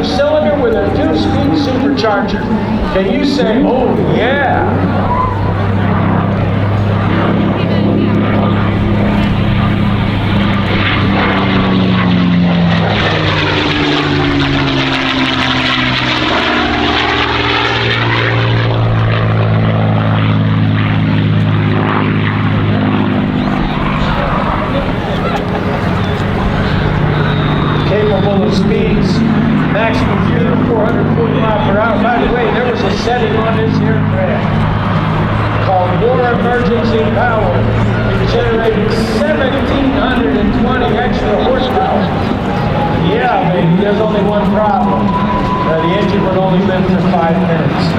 2-cylinder with a 2-speed supercharger. Can you say, oh yeah? Capable of speeds, maximum speed of 440 miles per hour. By the way, there was a setting on this aircraft called War Emergency Power. It generated 1,720 extra horsepower. Yeah, baby, there's only one problem. The engine would only live for 5 minutes.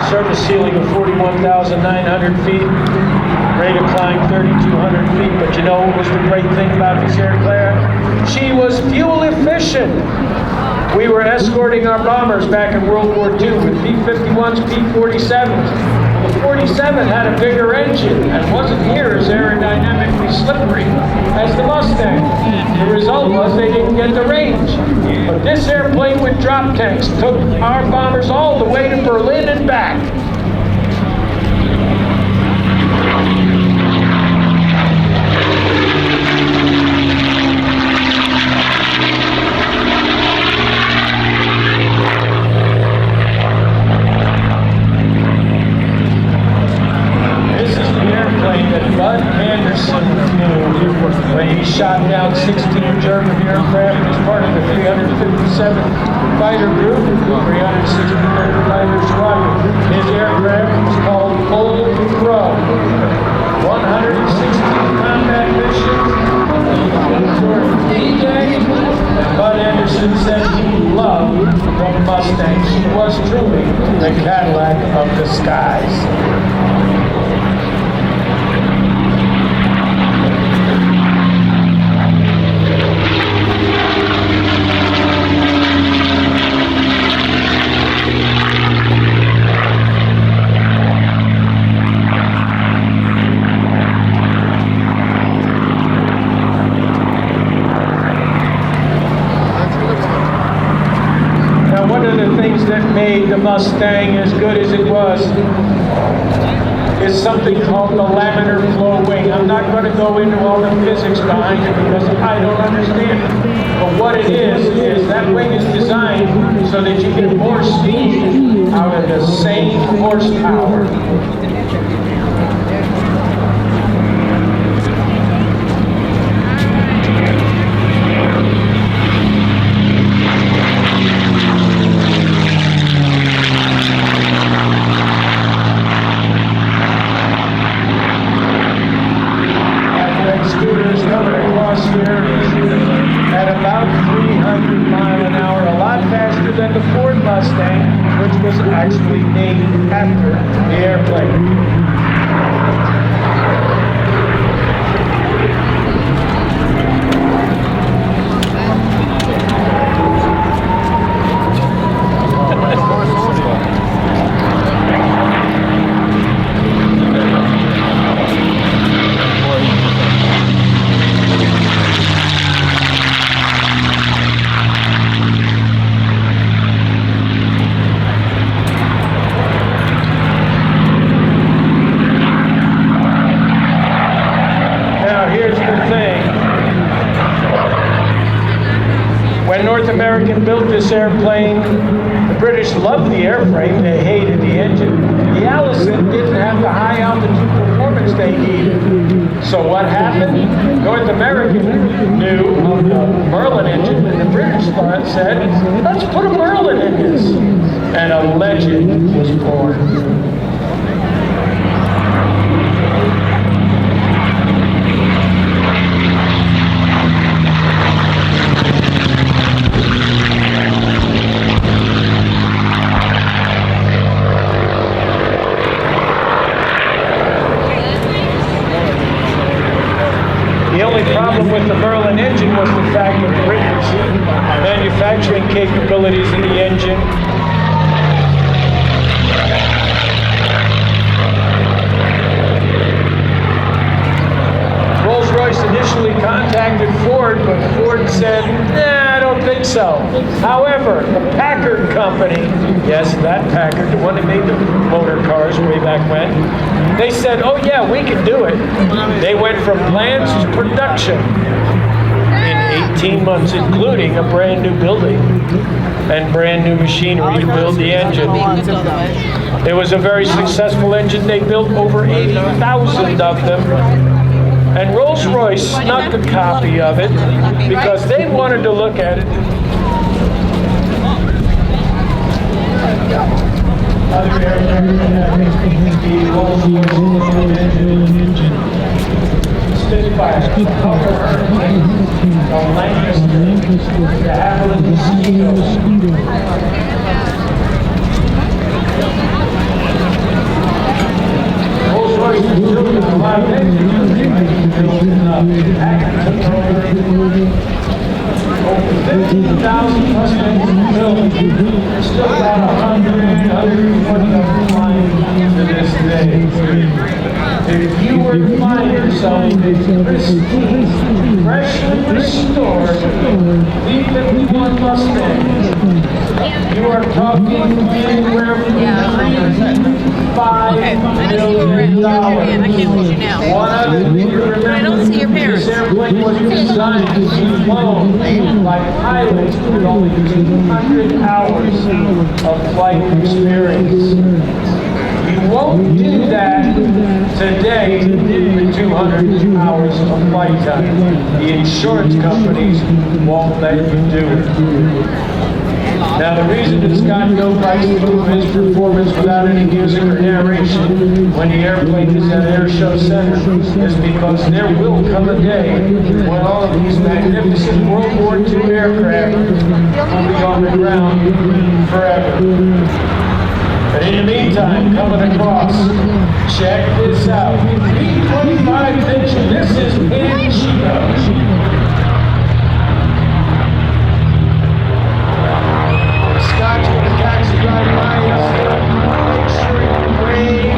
Surface ceiling of 41,900 feet, rate of climb 3,200 feet. But you know what was the great thing about this aircraft? She was fuel efficient. We were escorting our bombers back in World War II with P-51s, P-47s. The 47 had a bigger engine and wasn't near as aerodynamically slippery as the Mustang. The result was they didn't get the range. But this airplane with drop tanks took our bombers all the way to Berlin and back. When he shot down 16 German aircraft as part of the 357th Fighter Group, 363rd Fighter Squadron. His aircraft was called Old Crow. 116 combat missions, D-Day. Bud Anderson said he loved the Mustang. She was truly the Cadillac of the skies. That made the Mustang as good as it was is something called the laminar flow wing. I'm not going to go into all the physics behind it because I don't understand it. But what it is that wing is designed so that you get more speed out of the same horsepower. At about 300 miles an hour, a lot faster than the Ford Mustang, which was actually named after the airplane. North American built this airplane. The British loved the airframe, they hated the engine. The Allison didn't have the high altitude performance they needed. So what happened? North American knew of the Merlin engine, and the British said, let's put a Merlin in this. And a legend was born. capabilities of the engine. Rolls-Royce initially contacted Ford, but Ford said, nah, I don't think so. However, the Packard company, yes, that Packard, the one that made the motor cars way back when, they said, oh yeah, we can do it. They went from plans to production in 18 months, including a brand new building and brand new machinery to build the engine. It was a very successful engine. They built over 80,000 of them. And Rolls-Royce snuck a copy of it because they wanted to look at it. Other aircraft the Rolls-Royce engine. Spitfire, the Lancaster, the Havilland Mosquito. Rolls-Royce is building a lot of engines. Over 15,000 Mustangs built. There's still about 120 of them flying to this day. If you were to find yourself in pristine, freshly restored P-51 Mustang, you are talking anywhere from $3 to $5 million. One of it, you remember, this airplane was designed to be flown by pilots with only 200 hours of flight experience. You won't do that today with 200 hours of flight time. The insurance companies won't let you do it. Now, the reason it's got no price move is performance without any music or narration when the airplane is at Airshow Center is because there will come a day when all of these magnificent World War II aircraft will be on the ground forever. But in the meantime, coming across, check this out. P-25 Avenger, this is Panchito. Scott's going to taxi drive by and make sure you wave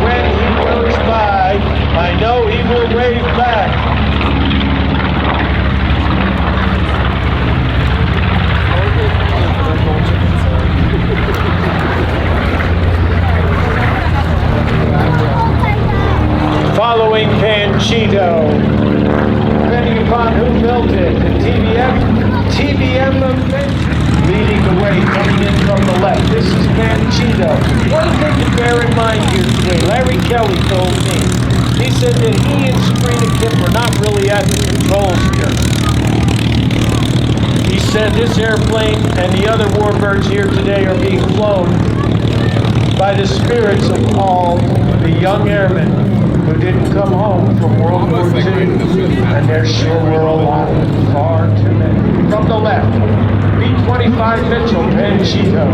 when he goes by. I know he will wave back. Following Panchito, depending upon who built it, the TBM Avenger leading the way, coming in from the left. This is Panchito. One thing to bear in mind here today, Larry Kelly told me, he said that he and Sabrina Kim were not really at the controls here. He said this airplane and the other Warbirds here today are being flown by the spirits of all the young airmen who didn't come home from World War II, and there sure were a lot, far too many. From the left, B-25 Mitchell, Panchito.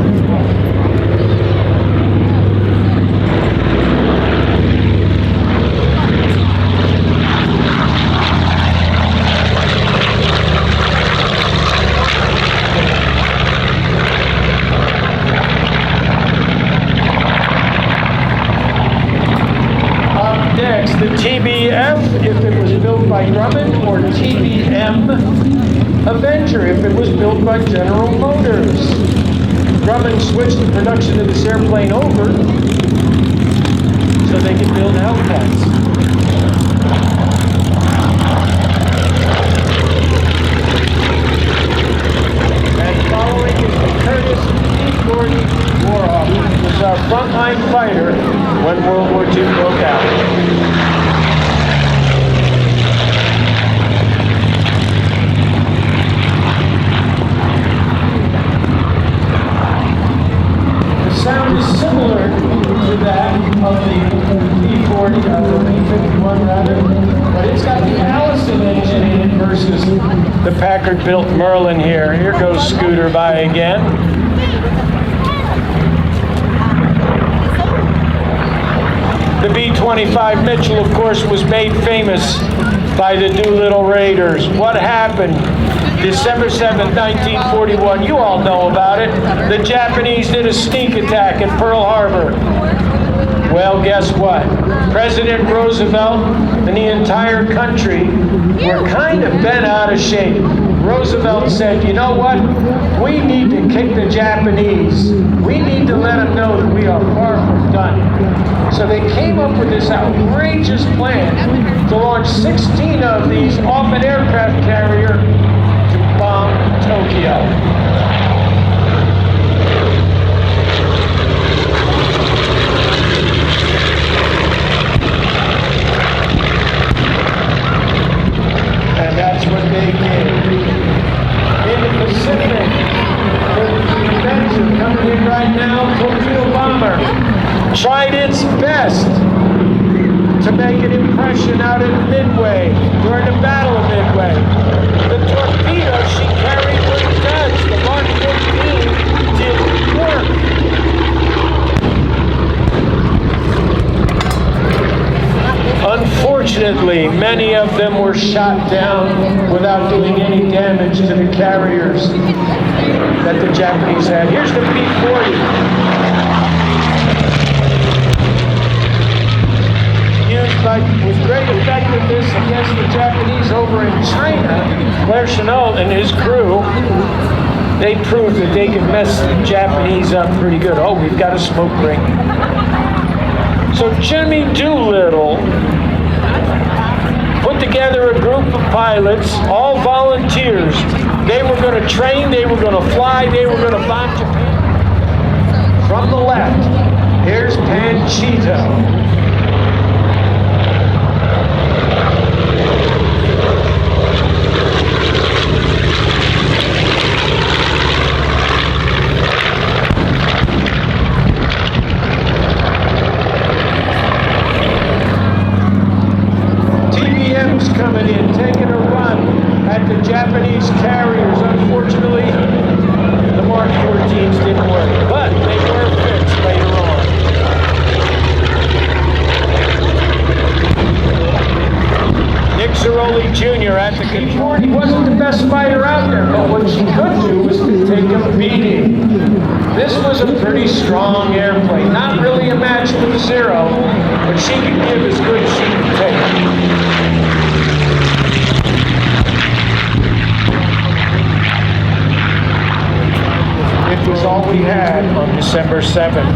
The TBF, if it was built by Drummond, or TBM Avenger, if it was built by General Motors. Drummond switched the production of this airplane over so they could build Hellcats. And following is the Curtis P-40 Warhawk, which was our frontline fighter when World War II broke out. Sound is similar to that of the P-40, the P-51 rather, but it's got the Allison engine in it versus the Packard-built Merlin here. Here goes Scooter by again. The B-25 Mitchell, of course, was made famous by the Doolittle Raiders. What happened? December 7th, 1941. You all know about it. The Japanese did a sneak attack at Pearl Harbor. Well, guess what? President Roosevelt and the entire country were kind of bent out of shape. Roosevelt said, you know what? We need to kick the Japanese. We need to let them know that we are far from done. So they came up with this outrageous plan to launch 16 of these off an aircraft carrier to bomb Tokyo. That's what they did. In the Pacific, the Avenger coming in right now, torpedo bomber, tried its best to make an impression out at Midway during the Battle of Midway. The torpedo she carried was Dutch. The Mark 15 didn't work. Unfortunately, many of them were shot down without doing any damage to the carriers that the Japanese had. Here's the P-40. Used with great effectiveness against the Japanese over in China. Blair Chanel and his crew, they proved that they can mess the Japanese up pretty good. Oh, we've got a smoke ring. So Jimmy Doolittle put together a group of pilots, all volunteers. They were going to train, they were going to fly, they were going to bomb Japan. From the left, here's Panchito. Coming in, taking a run at the Japanese carriers. Unfortunately, the Mark 14s didn't work, but they were fixed later on. Nick Ciroli Jr. at the control. He wasn't the best fighter out there, but what she could do was to take a beating. This was a pretty strong airplane. Not really a match for the Zero, but she could give as good as she could take. Was all we had on December 7th.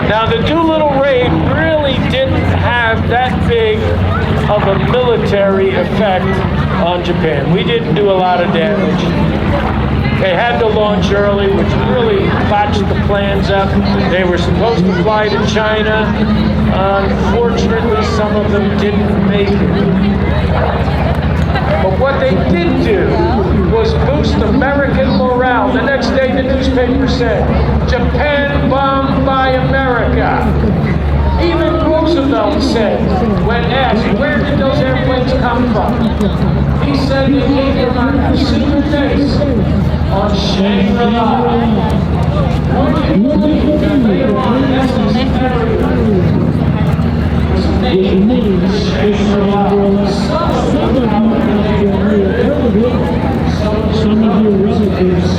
Now the Doolittle raid really didn't have that big of a military effect on Japan. We didn't do a lot of damage. They had to launch early, which really botched the plans up. They were supposed to fly to China. Unfortunately, some of them didn't make it. But what they did do was boost American morale. The next day, the newspaper said, Japan bombed by America. Even Roosevelt said, when asked, where did those airplanes come from? He said they came from a secret base on Shangri-La. One can believe that later on, Nelson's carrier was named Shangri-La. Some of your relatives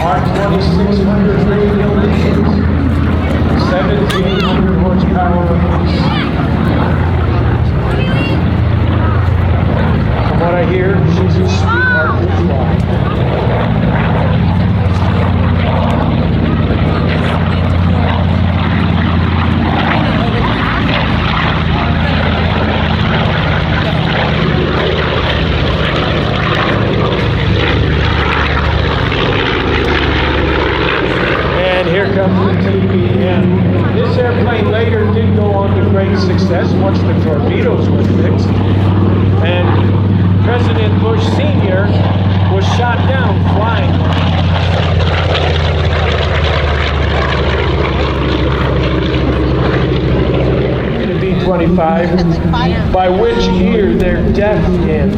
are 2,600 radial inches, 1,700 horsepower apiece. From what I hear, she's a sweetheart to fly. Here comes the TBM. This airplane later did go on to great success once the torpedoes were fixed. And President Bush Sr. was shot down flying. The B-25, by which year they're deaf in.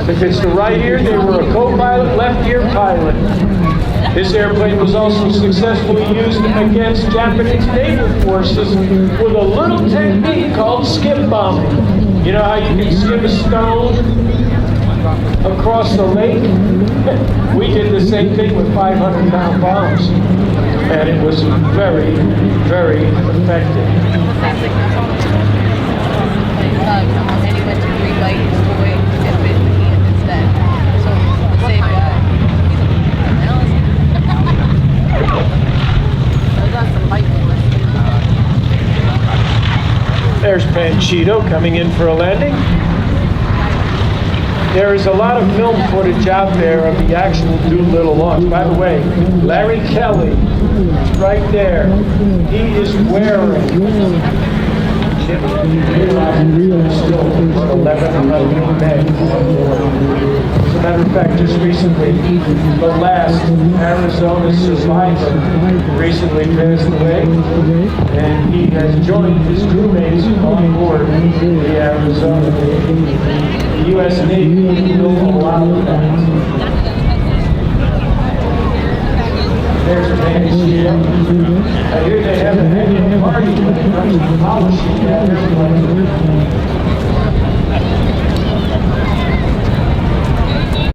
If it's the right ear, they were a co-pilot, left ear pilot. This airplane was also successfully used against Japanese naval forces with a little technique called skip bombing. You know how you can skip a stone across the lake? We did the same thing with 500-pound bombs, and it was very, very effective. And he went to re-bite his boy and bit the hand instead. So the same guy. There's Panchito coming in for a landing. There is a lot of film footage out there of the actual Doolittle launch. By the way, Larry Kelly, right there, he is wearing still 11 men. As a matter of fact, just recently, the last Arizona survivor recently passed away, and he has joined his crewmates on board the Arizona. The U.S. Navy will allow that. There's Panchito. I hear they have an annual party when it comes to polishing that airplane.